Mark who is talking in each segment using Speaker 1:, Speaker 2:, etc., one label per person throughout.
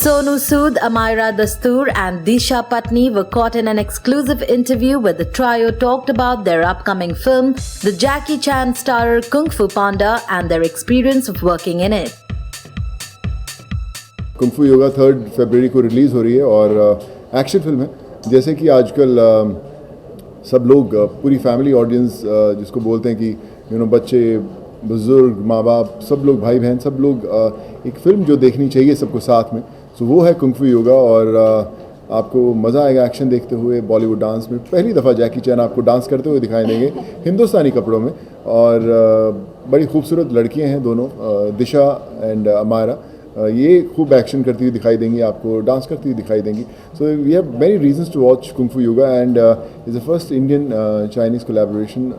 Speaker 1: Sonu Sood, Amira Dastoor and Disha Patni were caught in an exclusive interview where the trio talked about their upcoming film, the Jackie Chan starrer Kung Fu Panda, and their experience of working in it.
Speaker 2: Kung Fu yoga 3 फरवरी को release हो रही है और action film है। जैसे कि आजकल सब लोग पूरी फैमिली ऑडियंस जिसको बोलते हैं कि बच्चे बुज़ुर्ग माँ बाप सब लोग भाई बहन सब लोग एक फ़िल्म जो देखनी चाहिए सबको साथ में, सो वो है कुंग फू योगा। और आपको मज़ा आएगा एक्शन देखते हुए। बॉलीवुड डांस में पहली दफ़ा जैकी चैन आपको डांस करते हुए दिखाई देंगे हिंदुस्तानी कपड़ों में, और बड़ी खूबसूरत लड़कियाँ हैं दोनों, दिशा एंड अमायरा। ये खूब एक्शन करती हुई दिखाई देंगी, आपको डांस करती हुई दिखाई देंगी। So we have many reasons to watch Kung Fu Yoga and is the first Indian Chinese collaboration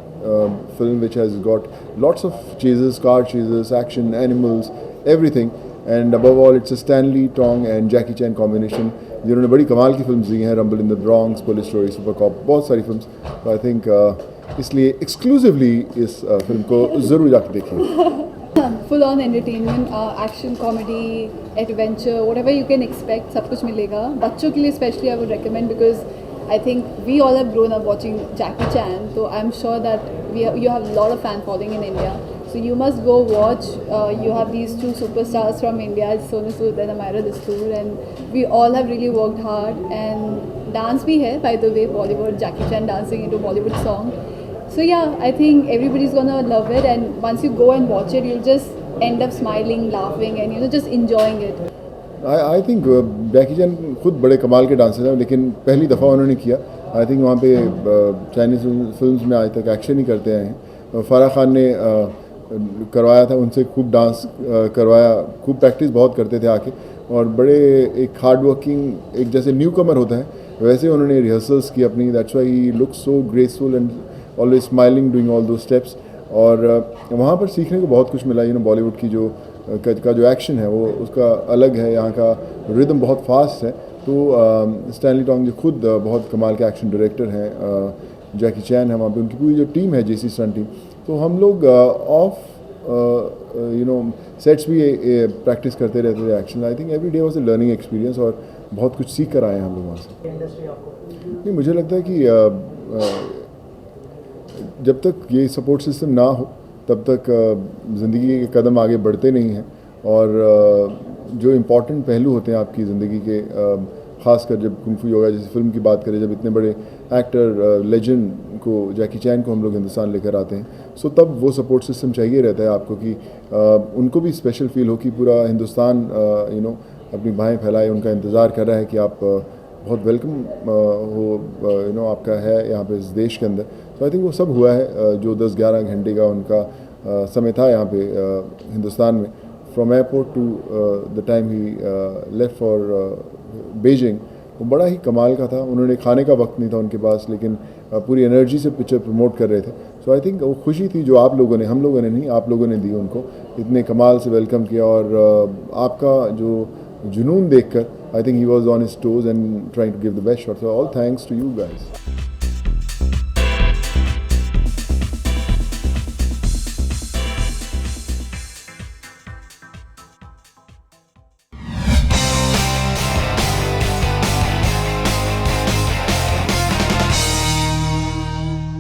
Speaker 2: film which has got lots of chases, car chases, action, animals, everything, and above all it's a Stanley Tong and Jackie Chan combination जिन्होंने बड़ी कमाल की films दी हैं, rumble in the Bronx, police story, super cop, बहुत सारी films. तो I think इसलिए exclusively इस फिल्म को ज़रूर जाकर देखिए।
Speaker 3: Full on entertainment, action, comedy, adventure, whatever you can expect सब कुछ मिलेगा। बच्चों के लिए specially I would recommend because I think we all have grown up watching Jackie Chan, so I'm sure that you have a lot of fan following in India. So you must go watch. You have these two superstars from India, Sonu Sood and Amira Dastoor, and we all have really worked hard. And dance bhi hai, by the way, Bollywood, Jackie Chan dancing into Bollywood song. So yeah, I think everybody's gonna love it, and once you go and watch it, you'll just end up smiling, laughing, and just enjoying it.
Speaker 2: I think Jackie Chan खुद बड़े कमाल के dancer हैं, लेकिन पहली दफ़ा उन्होंने किया। आई थिंक वहाँ पे चाइनीज़ फिल्म्स में आज तक एक्शन ही करते आए हैं। फराह खान ने करवाया था उनसे, खूब डांस करवाया, खूब प्रैक्टिस बहुत करते थे आके, और बड़े एक हार्ड वर्किंग, एक जैसे न्यू कमर होता है वैसे उन्होंने रिहर्सल्स की अपनी। That's why he look so graceful and always smiling doing all दो स्टेप्स। और वहाँ पर सीखने को बहुत कुछ मिला। बॉलीवुड की का जो एक्शन है वो उसका अलग है, यहाँ का रिदम बहुत फास्ट है। तो स्टैनली टोंग जो खुद बहुत कमाल के एक्शन डायरेक्टर हैं, जैकी चैन है वहाँ पे, उनकी पूरी जो टीम है जेसी स्टंट टीम। तो हम लोग ऑफ सेट्स भी प्रैक्टिस करते रहते थे action. I think every day was a learning experience और बहुत कुछ सीख कर आए हैं हम लोग वहाँ से। नहीं, मुझे लगता है कि जब तक ये सपोर्ट सिस्टम ना हो तब तक ज़िंदगी के कदम आगे बढ़ते नहीं हैं। और जो इम्पॉर्टेंट पहलू होते हैं आपकी ज़िंदगी के, ख़ासकर जब कुंग फू योगा जैसी फिल्म की बात करें, जब इतने बड़े एक्टर लेजेंड को, जैकी चैन को हम लोग हिंदुस्तान लेकर आते हैं, सो तब वो सपोर्ट सिस्टम चाहिए रहता है आपको कि उनको भी स्पेशल फील हो कि पूरा हिंदुस्तान अपनी बाहें फैलाए, उनका इंतज़ार कर रहा है कि आप बहुत वेलकम हो, आपका है यहाँ पे इस देश के अंदर। तो आई थिंक वो सब हुआ है। जो 10-11 घंटे का उनका समय था यहाँ पे हिंदुस्तान में, from airport to the time ही लेफ्ट फॉर बीजिंग, वो बड़ा ही कमाल का था। उन्होंने खाने का वक्त नहीं था उनके पास, लेकिन पूरी एनर्जी से पिक्चर प्रमोट कर रहे थे। सो आई थिंक वो खुशी थी जो आप लोगों ने, हम लोगों ने नहीं, आप लोगों ने दी उनको, इतने कमाल से वेलकम किया। और आपका जो जुनून देखकर I think he was on his toes and trying to give the best shot. So all thanks to you guys.